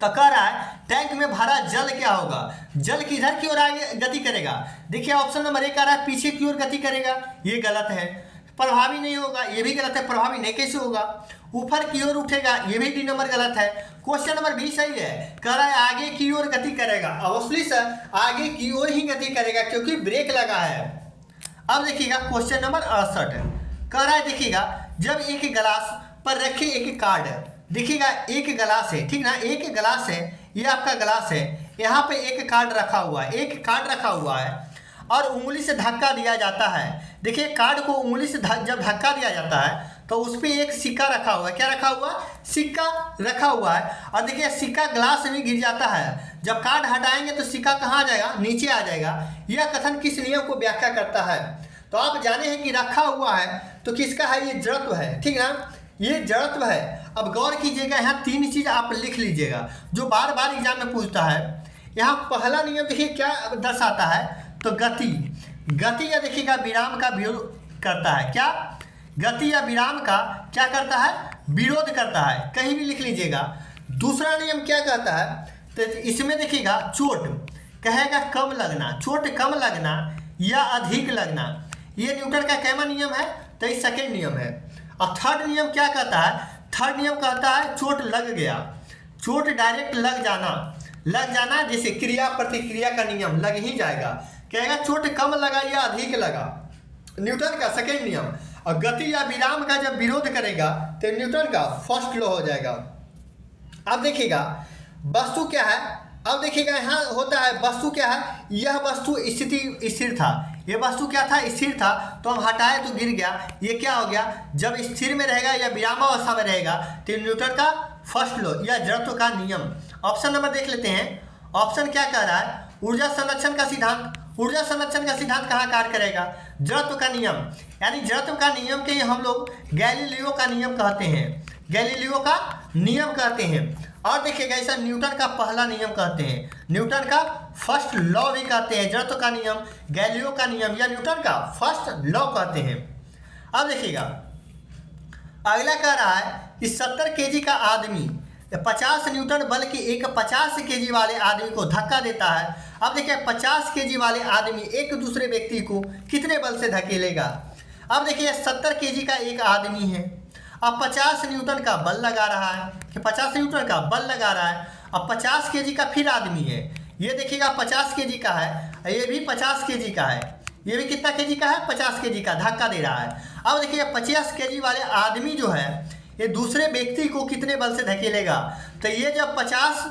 [SPEAKER 1] तो कह रहा है टैंक में भरा जल क्या होगा, जल किधर की ओर आगे गति करेगा, देखिए ऑप्शन नंबर 1 कह रहा है पीछे की ओर गति करेगा, ये गलत है। प्रभावी नहीं होगा, ये भी गलत है, प्रभावी नहीं कैसे होगा, ऊपर की ओर उठेगा, ये भी डी नंबर गलत है। क्वेश्चन नंबर बी सही है, कह रहा है आगे की ओर गति करेगा, अवश्य सर आगे की ओर ही गति करेगा क्योंकि ब्रेक लगा है। अब देखिएगा क्वेश्चन नंबर 68 कह रहा है, देखिएगा जब एक गिलास पर रखे एक कार्ड, देखिएगा एक गिलास है, ठीक ना, एक गिलास है, ये आपका गिलास है, यहाँ पे एक कार्ड रखा हुआ है, एक कार्ड रखा हुआ है, और उंगली से धक्का दिया जाता है। देखिए कार्ड को उंगली से जब धक्का दिया जाता है तो उस पर एक सिक्का रखा हुआ है, क्या रखा हुआ है, सिक्का रखा हुआ है, और देखिए सिक्का ग्लास में गिर जाता है, जब कार्ड हटाएंगे तो सिक्का कहाँ आ जाएगा, नीचे आ जाएगा। यह कथन किस नियम को व्याख्या करता है, तो आप जाने हैं कि रखा हुआ है तो किसका है, ये जड़त्व है, ठीक ना, ये जड़त्व है। अब गौर कीजिएगा यहाँ 3 चीज आप लिख लीजिएगा जो बार बार एग्जाम में पूछता है। यहाँ पहला नियम देखिए क्या दर्शाता है, तो गति, गति या देखिएगा विराम का विरोध करता है, क्या, गति या विराम का क्या करता है, विरोध करता है, कहीं भी लिख लीजिएगा। दूसरा नियम क्या कहता है, तो इसमें देखिएगा चोट कहेगा कम लगना, चोट कम लगना या अधिक लगना, ये न्यूटन का कैमा नियम है, तो ये सेकेंड नियम है। और थर्ड नियम क्या कहता है, थर्ड नियम कहता है चोट लग गया, चोट डायरेक्ट लग जाना, लग जाना जैसे क्रिया प्रतिक्रिया का नियम, लग ही जाएगा, कहेगा चोट कम लगा या अधिक लगा, न्यूटन का सेकेंड नियम। और गति या विराम का जब विरोध करेगा तो न्यूटन का फर्स्ट लॉ हो जाएगा। अब देखिएगा वस्तु क्या है, अब देखिएगा यहाँ होता है वस्तु क्या है, यह वस्तु स्थिति स्थिर था, ये वस्तु क्या था, स्थिर था, तो हम हटाए तो गिर गया, ये क्या हो गया, जब स्थिर में रहेगा या विरामावस्था में रहेगा तो न्यूटन का फर्स्ट लॉ या जड़त्व का नियम। ऑप्शन नंबर देख लेते हैं, ऑप्शन क्या कह रहा है, ऊर्जा संरक्षण का सिद्धांत, ऊर्जा संरक्षण का सिद्धांत कहाँ कार्य करेगा, जड़त्व का नियम, यानी जड़त्व का नियम के हम लोग गैलीलियो का नियम कहते हैं, गैलीलियो का नियम कहते हैं। और देखिएगा ऐसा न्यूटन का पहला नियम कहते हैं, न्यूटन का फर्स्ट लॉ भी कहते हैं, जड़त्व का नियम, गैलीलियो का नियम या न्यूटन का फर्स्ट लॉ कहते हैं। अब देखिएगा अगला कह रहा है कि 70 केजी का आदमी 50 न्यूटन बल के एक 50 केजी वाले आदमी को धक्का देता है। अब देखिए 50 केजी वाले आदमी एक दूसरे व्यक्ति को कितने बल से धकेलेगा। अब देखिए 70 केजी का एक आदमी है, अब 50 न्यूटन का बल लगा रहा है, 50 न्यूटन का बल लगा रहा है, अब 50 केजी का फिर आदमी है, ये देखिएगा 50 केजी का है, ये भी 50 केजी का है, ये भी कितना केजी का है, 50 केजी का, धक्का दे रहा है। अब देखिए 50 केजी वाले आदमी जो है ये दूसरे व्यक्ति को कितने बल से धकेलेगा, तो ये जब 50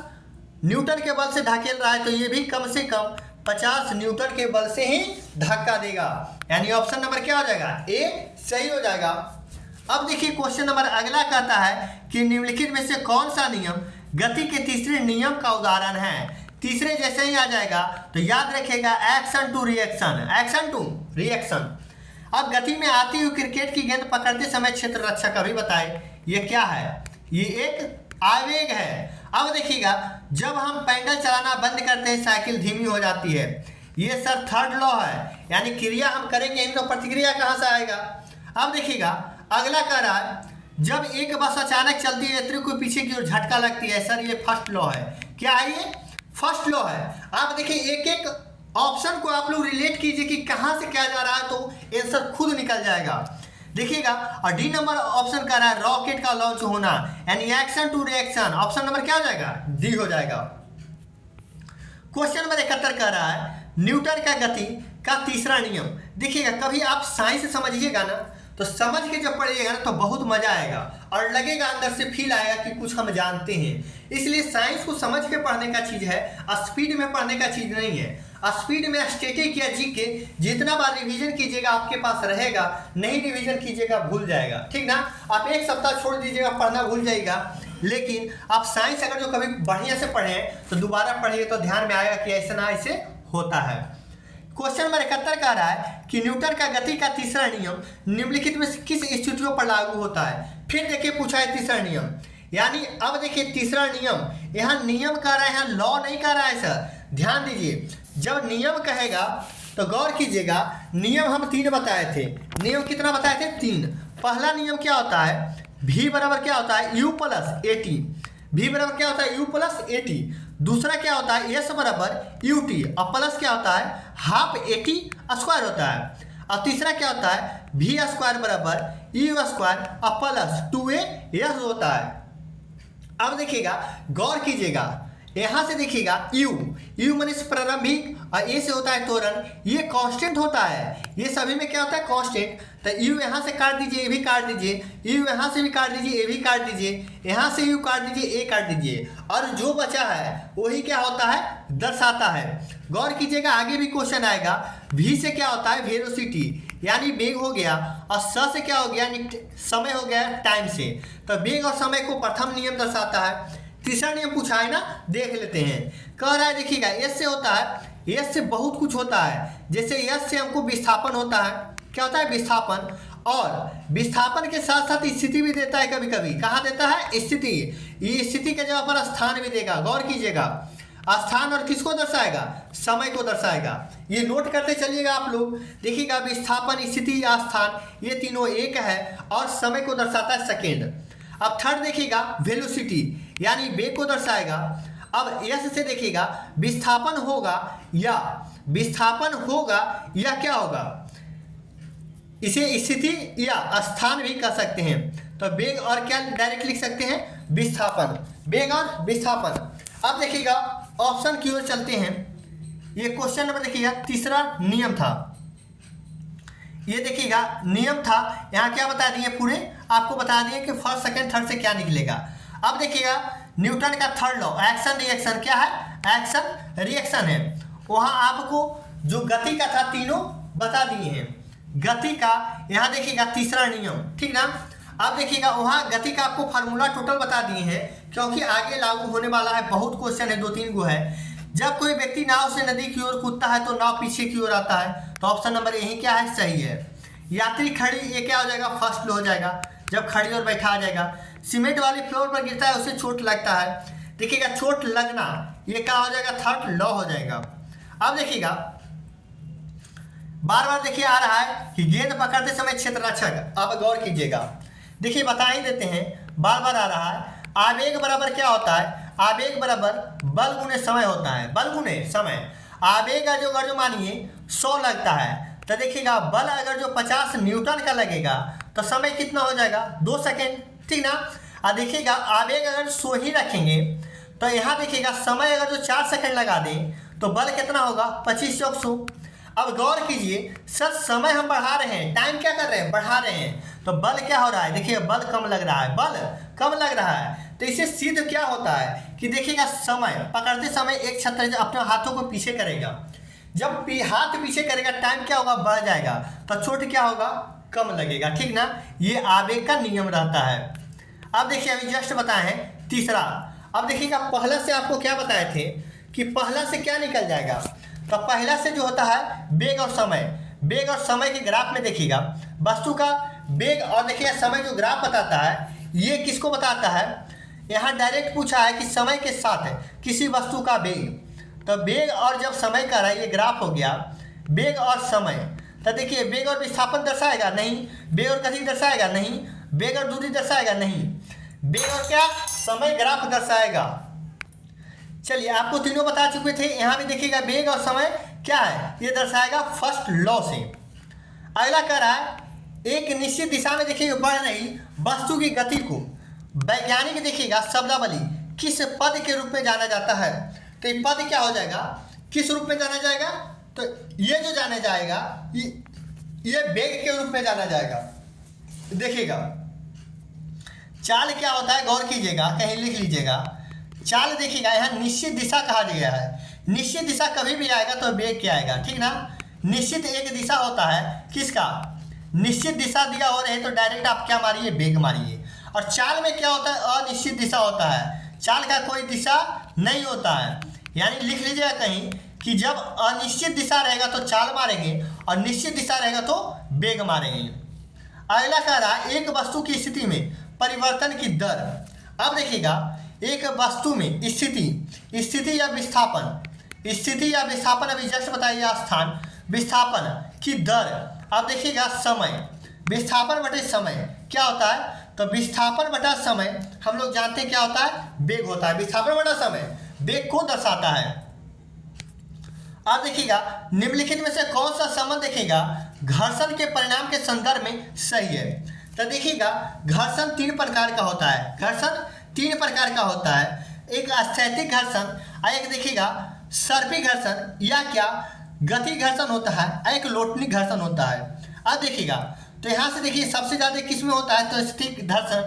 [SPEAKER 1] न्यूटन के बल से धकेल रहा है तो ये भी कम से कम 50 न्यूटन के बल से ही धक्का देगा, यानी ऑप्शन नंबर क्या हो जाएगा, ए सही हो जाएगा। अब देखिए क्वेश्चन नंबर अगला कहता है कि निम्नलिखित में से कौन सा नियम गति के तीसरे नियम का उदाहरण है। तीसरे जैसे ही आ जाएगा तो याद रखिएगा action to reaction, action to reaction. अब गति में आती हुई क्रिकेट की गेंद पकड़ते समय क्षेत्र रक्षक अभी बताए ये क्या है, ये एक आवेग है। अब देखिएगा जब हम पैडल चलाना बंद करते हैं साइकिल धीमी हो जाती है, ये सर थर्ड लॉ है, यानी क्रिया हम करेंगे इन तो प्रतिक्रिया कहाँ से आएगा। अब देखिएगा अगला कह रहा है जब एक बस अचानक चलती है यात्री को पीछे की ओर झटका लगती है, सर ये फर्स्ट लॉ है, क्या है ये फर्स्ट लॉ है। आप देखिए एक एक ऑप्शन को आप लोग रिलेट कीजिए कि कहाँ से क्या जा रहा है, तो आंसर खुद निकल जाएगा। देखिएगा, और डी नंबर ऑप्शन कह रहा है रॉकेट का लॉन्च होना, यानी action to reaction, option number क्या हो जाएगा, डी हो जाएगा। क्वेश्चन नंबर 71 कह रहा है न्यूटन का गति का तीसरा नियम। देखिएगा, कभी आप साइंस समझिएगा ना, तो समझ के जब पढ़िएगा ना तो बहुत मजा आएगा और लगेगा अंदर से फील आएगा कि कुछ हम जानते हैं। इसलिए साइंस को समझ के पढ़ने का चीज़ है, स्पीड में पढ़ने का चीज़ नहीं है। स्पीड में स्टैटिक या जीके जितना बार रिवीजन कीजिएगा आपके पास रहेगा, नहीं रिवीजन कीजिएगा भूल जाएगा, ठीक ना। आप एक सप्ताह छोड़ दीजिएगा, पढ़ना भूल जाएगा। लेकिन आप साइंस अगर जो कभी बढ़िया से पढ़ें तो दोबारा पढ़िए तो ध्यान में आएगा कि ऐसा ना ऐसे होता है। क्वेश्चन नंबर 71 कह रहा है कि न्यूटन का गति का तीसरा नियम निम्नलिखित में किस स्थितियों पर लागू होता है। फिर देखिए पूछा है तीसरा नियम, यानी अब देखिए तीसरा नियम, यहाँ नियम कह रहा है, यहाँ लॉ नहीं कह रहा है सर। ध्यान दीजिए, जब नियम कहेगा तो गौर कीजिएगा, नियम हम 3 बताए थे। नियम कितना बताए थे, 3। पहला नियम क्या होता है, v बराबर क्या होता है, u plus A T. v बराबर क्या होता है, u प्लस ए टी। दूसरा क्या होता है, s बराबर यू टी, और प्लस क्या होता है, हाफ ए टी स्क्वायर होता है। और तीसरा क्या होता है, v स्क्वायर बराबर यू स्क्वायर और प्लस 2a होता है। अब देखिएगा, गौर कीजिएगा, यहाँ से देखिएगा u माने प्रारंभिक और a से होता है त्वरण, ये कांस्टेंट होता है। ये सभी में क्या होता है, कांस्टेंट। तो u यहाँ से काट दीजिए, a भी काट दीजिए, u यहाँ से भी काट दीजिए, a भी काट दीजिए, यहाँ से u काट दीजिए, a काट दीजिए, और जो बचा है वही क्या होता है, दर्शाता है। गौर कीजिएगा, आगे भी क्वेश्चन आएगा। v से क्या होता है, वेलोसिटी यानी वेग हो गया, और स से क्या हो गया, समय हो गया टाइम से। तो वेग और समय को प्रथम नियम दर्शाता है। तीसरा नियम पूछा है ना, देख लेते हैं। कह रहा है देखिएगा, एस से होता है, एस से बहुत कुछ होता है। जैसे एस से हमको विस्थापन होता है, क्या होता है, विस्थापन। और विस्थापन के साथ साथ स्थिति भी देता है, कभी कभी कहाँ देता है, स्थिति। ये स्थिति के जगह पर स्थान भी देगा। गौर कीजिएगा, स्थान और किसको दर्शाएगा, समय को दर्शाएगा। ये नोट करते चलिएगा आप लोग। देखिएगा, विस्थापन, स्थिति या स्थान, ये तीनों एक है, और समय को दर्शाता है सेकेंड। अब थर्ड देखिएगा, वेलोसिटी यानी वेग को दर्शाएगा। अब यस से देखिएगा, विस्थापन होगा या क्या होगा, इसे स्थिति या स्थान भी कह सकते हैं। तो वेग और क्या डायरेक्ट लिख सकते हैं, विस्थापन, वेग और विस्थापन। अब देखिएगा, ऑप्शन की ओर चलते हैं। ये क्वेश्चन नंबर देखिएगा, तीसरा नियम था। ये देखिएगा नियम था, यहाँ क्या बता दिए, पूरे आपको बता दिए कि फर्स्ट सेकंड थर्ड से क्या निकलेगा। अब देखिएगा, न्यूटन का थर्ड लॉ, एक्शन रिएक्शन क्या है, एक्शन रिएक्शन है। वहाँ आपको जो गति का था तीनों बता दिए हैं। गति का यहाँ देखिएगा तीसरा नियम, ठीक ना। अब देखिएगा, वहाँ गति का आपको फार्मूला टोटल बता दिए हैं, क्योंकि आगे लागू होने वाला है, बहुत क्वेश्चन है, 2-3 गो है। जब कोई व्यक्ति नाव से नदी की ओर कूदता है तो नाव पीछे की ओर आता है, तो ऑप्शन नंबर यही क्या है, सही है। यात्री खड़ी, ये क्या हो जाएगा, फर्स्ट लो हो जाएगा, जब खड़ी और बैठा आ जाएगा। सीमेंट वाली फ्लोर पर गिरता है, उसे चोट लगता है। देखिएगा, चोट लगना, ये क्या हो जाएगा, थर्ड लॉ हो जाएगा। अब देखिएगा, बार बार देखिए आ रहा है कि गेंद पकड़ते समय क्षेत्ररक्षक। अब गौर कीजिएगा, देखिए बता ही देते हैं, बार बार आ रहा है। आवेग बराबर क्या होता है, आवेग बराबर बल गुने समय होता है, बल गुने समय। आवेग अगर जो मानिए 100 लगता है, तो देखिएगा बल अगर जो 50 न्यूटन का लगेगा तो समय कितना हो जाएगा, 2 सेकेंड, ठीक ना। और देखिएगा, आवेग अगर 100 ही रखेंगे तो यहाँ देखिएगा समय अगर जो 4 सेकेंड लगा दें तो बल कितना होगा, 25 चौक 100। अब गौर कीजिए सर, समय हम बढ़ा रहे हैं, टाइम क्या कर रहे हैं, बढ़ा रहे हैं, तो बल क्या हो रहा है, देखिए बल कम लग रहा है, बल कम लग रहा है। तो इससे सिद्ध क्या होता है कि देखिएगा, समय पकड़ते समय एक छत्र अपने हाथों को पीछे करेगा, जब हाथ पीछे करेगा टाइम क्या होगा, बढ़ जाएगा, तो चोट क्या होगा, कम लगेगा, ठीक ना। ये आवेग का नियम रहता है। अब देखिए, अभी जस्ट बताए हैं तीसरा। अब देखिएगा, पहला से आपको क्या बताए थे कि पहला से क्या निकल जाएगा, तो पहला से जो होता है वेग और समय। वेग और समय के ग्राफ में देखिएगा, वस्तु का वेग और देखिएगा समय जो ग्राफ बताता है, ये किसको बताता है, यहाँ डायरेक्ट पूछा है कि समय के साथ किसी वस्तु का वेग। तो वेग और जब समय का रहा, ये ग्राफ हो गया, वेग और समय। तो देखिए, वेग और विस्थापन दर्शाएगा नहीं, वेग और गति दर्शाएगा नहीं, वेग और दूरी दर्शाएगा नहीं, वेग और क्या, समय ग्राफ दर्शाएगा। चलिए, आपको तीनों बता चुके थे। यहाँ भी देखिएगा, वेग और समय क्या है, ये दर्शाएगा फर्स्ट लॉ से। अगला कह रहा है एक निश्चित दिशा में देखिए बढ़ रही वस्तु की गति को वैज्ञानिक देखिएगा शब्दावली किस पद के रूप में जाना जाता है। तो ये पद क्या हो जाएगा, किस रूप में जाना जाएगा, तो ये जो जाना जाएगा ये वेग के रूप में जाना जाएगा। देखिएगा चाल क्या होता है, गौर कीजिएगा, कहीं लिख लीजिएगा। चाल देखिएगा यहाँ निश्चित दिशा कहा गया है, निश्चित दिशा कभी भी आएगा तो वेग क्या आएगा, ठीक ना। निश्चित एक दिशा होता है किसका, निश्चित दिशा दिया हो रहे तो डायरेक्ट आप क्या मारिए, वेग मारिए। और चाल में क्या होता है, अनिश्चित दिशा होता है, चाल का कोई दिशा नहीं होता है। यानी लिख लीजिएगा कहीं कि जब अनिश्चित दिशा रहेगा तो चाल मारेंगे और निश्चित दिशा रहेगा तो वेग मारेंगे। अगला कह रहा है एक वस्तु की स्थिति में परिवर्तन की दर। अब देखिएगा एक वस्तु में स्थिति या विस्थापन, स्थिति या विस्थापन अभी जस्ट बताइए स्थान, विस्थापन की दर। अब देखिएगा समय, विस्थापन बटे समय क्या होता है, तो विस्थापन बटा समय हम लोग जानते हैं क्या होता है, वेग होता है। विस्थापन बटा समय वेग को दर्शाता है। अब देखिएगा निम्नलिखित में से कौन सा संबंध देखिएगा घर्षण के परिणाम के संदर्भ में सही है। तो देखिएगा घर्षण 3 प्रकार का होता है, घर्षण 3 प्रकार का होता है, एक स्थैतिक घर्षण और एक देखिएगा सर्पी घर्षण या क्या गति घर्षण होता है और एक लोटनी घर्षण होता है। अब देखिएगा तो यहाँ से देखिए सबसे ज़्यादा किस में होता है, तो स्थैतिक घर्षण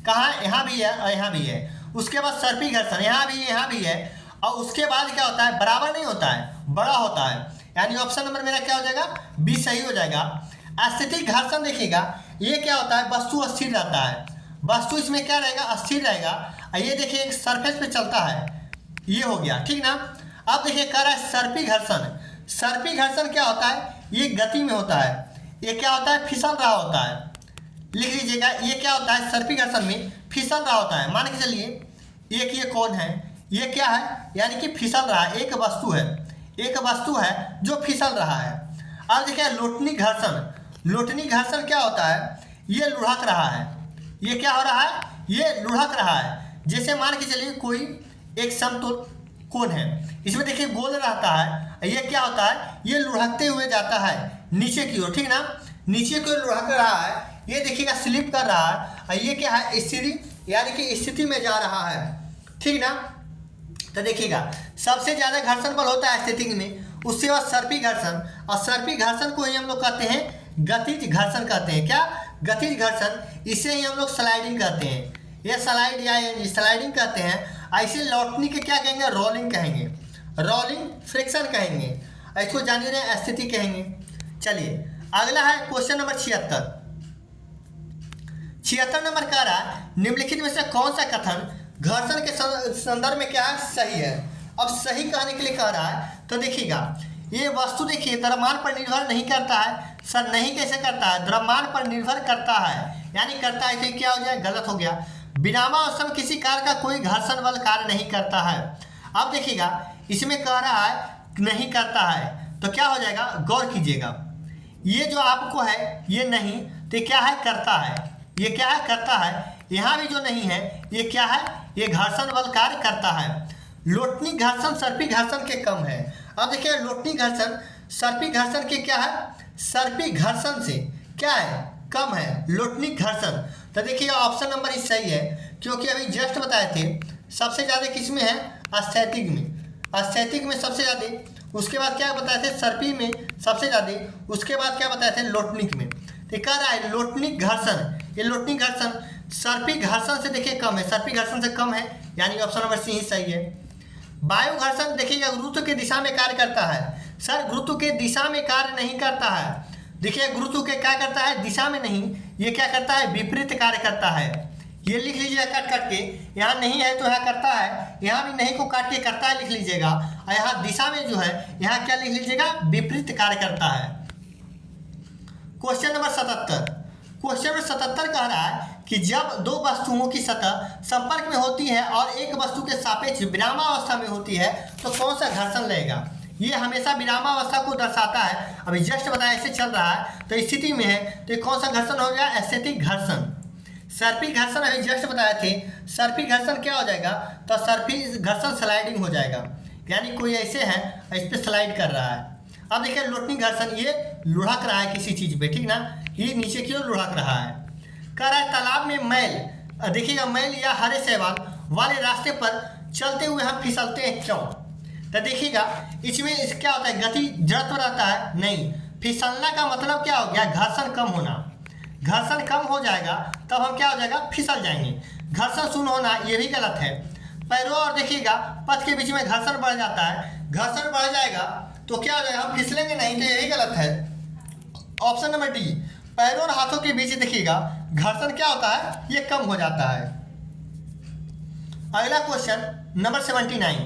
[SPEAKER 1] कहाँ, यहाँ भी है और यहाँ भी है। उसके बाद सर्पी घर्षण यहाँ भी है और उसके बाद क्या होता है, बराबर नहीं होता है, बड़ा होता है। यानी ऑप्शन नंबर मेरा क्या हो जाएगा, बी सही हो जाएगा। स्थैतिक घर्षण देखिएगा ये क्या होता है, वस्तु अस्थिर रहता है, वस्तु इसमें क्या रहेगा, अस्थिर रहेगा। और ये देखिए एक सरफेस पे चलता है, ये हो गया, ठीक ना। अब देखिए कह रहा है सर्पी घर्षण, सर्पी घर्षण क्या होता है, ये गति में होता है, ये क्या होता है, फिसल रहा होता है। लिख लीजिएगा ये क्या होता है, सर्पी घर्षण में फिसल रहा होता है। मान के चलिए एक ये कौन है, ये क्या है, यानी कि फिसल रहा है, एक वस्तु है जो फिसल रहा है। अब देखिए लोटनी घर्षण, लोटनी घर्षण क्या होता है, ये लुढ़क रहा है, ये क्या हो रहा है, ये लुढ़क रहा है। जैसे मान के चलिए कोई एक समतल कोण है, इसमें देखिए गोल रहता है, ये क्या होता है, ये लुढ़कते हुए जाता है नीचे की ओर, ठीक ना, नीचे की ओर लुढ़क रहा है। ये देखिएगा स्लिप कर रहा है और ये क्या है, स्थिति यानी कि स्थिति में जा रहा है, ठीक ना। तो देखिएगा सबसे ज़्यादा घर्षण बल होता है स्थिति में, उसके बाद सर्पी घर्षण, और सर्पी घर्षण को ही हम लोग कहते हैं गतिज घर्षण कहते हैं। क्या, गतिज घर्षण, इसे ही हम लोग स्लाइडिंग कहते हैं, ये स्लाइड या स्लाइडिंग कहते हैं। ऐसे लौटने के क्या कहेंगे, रोलिंग कहेंगे, रोलिंग फ्रिक्शन कहेंगे, इसको जानिए रहे स्थिति कहेंगे। चलिए अगला है क्वेश्चन नंबर 76 नंबर कह रहा है निम्नलिखित में से कौन सा कथन घर्षण के संदर्भ में क्या है, सही है। अब सही कहने के लिए कह रहा है, तो देखिएगा ये वस्तु देखिए द्रव्यमान पर निर्भर नहीं करता है। सर नहीं कैसे करता है, द्रव्यमान पर निर्भर करता है, यानी करता है तो क्या हो जाए, गलत हो गया। विरामावस्था में किसी कार का कोई घर्षण बल कार्य नहीं करता है। अब देखिएगा इसमें कह रहा है नहीं करता है, तो क्या हो जाएगा, गौर कीजिएगा, ये जो आपको है ये नहीं, तो क्या है, करता है, ये क्या है, करता है। यहाँ भी जो नहीं है ये क्या है, ये घर्षण बल कार्य करता है। लोटनी घर्षण सर्पी घर्षण के कम है। अब देखिए लोटनी घर्षण सर्पी घर्षण के क्या है, सर्पी घर्षण से क्या है, कम है लोटनी घर्षण। तो देखिए ऑप्शन नंबर इस सही है, क्योंकि अभी जस्ट बताए थे सबसे ज़्यादा किस में है, स्थैतिक में, स्थैतिक में सबसे ज़्यादा। उसके बाद क्या बताए थे, सर्पी में सबसे ज़्यादा। उसके बाद क्या बताए थे, लोटनिक में। तो कह रहा है लोटनिक घर्षण, ये लोटनिक घर्षण सर्पी घर्षण से देखिए कम है, सर्पी घर्षण से कम है, यानी ऑप्शन नंबर सी ही सही है। वायु घर्षण देखिएगा गुरुत्व के दिशा में कार्य करता है। सर गुरुत्व के दिशा में कार्य नहीं करता है, देखिए गुरुत्व के क्या करता है, दिशा में नहीं, ये क्या करता है, विपरीत कार्य करता है। ये लिख लीजिएगा काट काट के, यहाँ नहीं है तो यहाँ करता है, यहाँ भी नहीं को काट के करता है लिख लीजिएगा, और यहाँ दिशा में जो है यहाँ क्या लिख लीजिएगा, विपरीत कार्य करता है। क्वेश्चन नंबर 77, क्वेश्चन नंबर 77 कह रहा है कि जब दो वस्तुओं की सतह संपर्क में होती है और एक वस्तु के सापेक्ष विरामावस्था में होती है तो कौन सा घर्षण लेगा। ये हमेशा विरामावस्था को दर्शाता है। अभी जस्ट बताया ऐसे चल रहा है तो स्थिति में है, तो ये कौन सा घर्षण हो गया, स्थैतिक घर्षण। सर्पी घर्षण अभी जस्ट बताए थे, सर्पी घर्षण क्या हो जाएगा, तो सर्पी घर्षण स्लाइडिंग हो जाएगा, यानी कोई ऐसे है इस पर स्लाइड कर रहा है। अब देखिए लोटनी घर्षण, ये लुढ़क रहा है किसी चीज़ पे, ठीक ना, ये नीचे की ओर लुढ़क रहा है। कह रहा है तालाब में मैल, देखिएगा मैल या हरे शैवाल वाले रास्ते पर चलते हुए हम फिसलते हैं क्यों? तो देखिएगा इसमें क्या होता है, गति जड़त्व रहता है नहीं, फिसलना का मतलब क्या हो गया, घर्षण कम होना। घर्षण कम हो जाएगा तब हम क्या हो जाएगा, फिसल जाएंगे। घर्षण शून्य होना ये भी गलत है। पैरों और देखिएगा पथ के बीच में घर्षण बढ़ जाता है, घर्षण बढ़ जाएगा तो क्या हो जाएगा, हम फिसलेंगे नहीं, तो यही गलत है। ऑप्शन नंबर डी, पैरों और हाथों के बीच देखिएगा घर्षण क्या होता है, ये कम हो जाता है। अगला क्वेश्चन नंबर 79,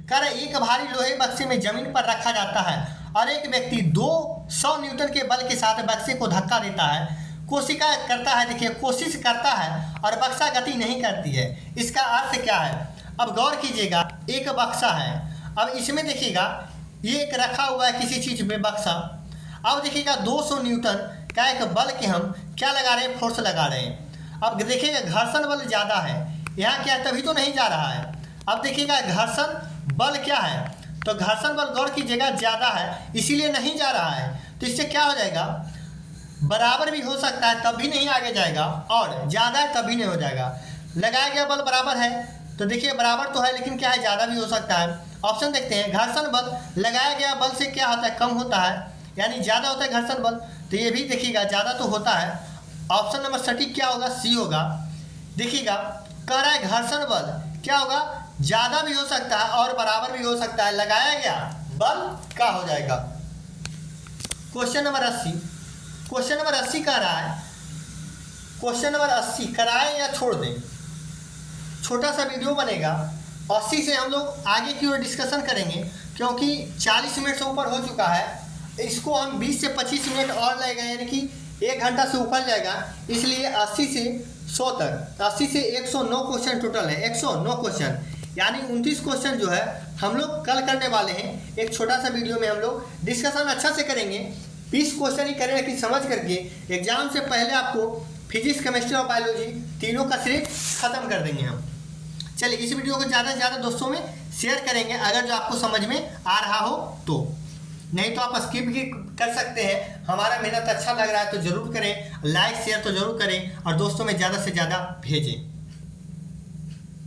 [SPEAKER 1] कह रहे एक भारी लोहे बक्से में जमीन पर रखा जाता है और एक व्यक्ति 200 न्यूटन के बल के साथ बक्से को धक्का देता है, कोशिका करता है, देखिए कोशिश करता है और बक्सा गति नहीं करती है, इसका अर्थ क्या है? अब गौर कीजिएगा, एक बक्सा है, अब इसमें देखिएगा ये एक रखा हुआ है किसी चीज़ में बक्सा। अब देखिएगा 200 न्यूटन का एक बल के हम क्या लगा रहे हैं, फोर्स लगा रहे हैं। अब देखिएगा घर्षण बल ज़्यादा है, यहाँ क्या है, तभी तो नहीं जा रहा है। अब देखिएगा घर्षण बल क्या है, तो घर्षण बल गौर कीजिएगा ज़्यादा है, इसीलिए नहीं जा रहा है। तो इससे क्या हो जाएगा, बराबर भी हो सकता है तब भी नहीं आगे जाएगा, और ज़्यादा है तब भी नहीं हो जाएगा। लगाया गया बल बराबर है, तो देखिए बराबर तो है लेकिन क्या है, ज़्यादा भी हो सकता है। ऑप्शन देखते हैं, घर्षण बल लगाया गया बल से क्या होता है, कम होता है, यानी ज़्यादा होता है घर्षण बल, तो ये भी देखिएगा ज़्यादा तो होता है। ऑप्शन नंबर सटीक क्या होगा, सी होगा। देखिएगा कह रहा है घर्षण बल क्या होगा, ज़्यादा भी हो सकता है और बराबर भी हो सकता है, लगाया गया बल क्या हो जाएगा। क्वेश्चन नंबर 80, क्वेश्चन नंबर 80 कह रहा है, क्वेश्चन नंबर 80 कराएं या छोड़ दें। छोटा सा वीडियो बनेगा, 80 से हम लोग आगे की ओर डिस्कशन करेंगे, क्योंकि 40 मिनट से ऊपर हो चुका है, इसको हम 20 से 25 मिनट और लगेगा, यानी कि 1 घंटा से ऊपर जाएगा। इसलिए 80 से 100 तक, 80 से 109 क्वेश्चन टोटल है, 109 क्वेश्चन, यानी 29 क्वेश्चन जो है हम लोग कल करने वाले हैं। एक छोटा सा वीडियो में हम लोग डिस्कशन अच्छा से करेंगे, 20 क्वेश्चन ही करें, लेकिन समझ करके एग्जाम से पहले आपको फिजिक्स, केमिस्ट्री और बायोलॉजी तीनों का सिर्फ खत्म कर देंगे हम। चलिए इस वीडियो को ज़्यादा से ज़्यादा दोस्तों में शेयर करेंगे, अगर जो आपको समझ में आ रहा हो तो, नहीं तो आप स्किप भी कर सकते हैं। हमारा मेहनत अच्छा लग रहा है तो ज़रूर करें, लाइक शेयर तो ज़रूर करें और दोस्तों में ज़्यादा से ज़्यादा भेजें।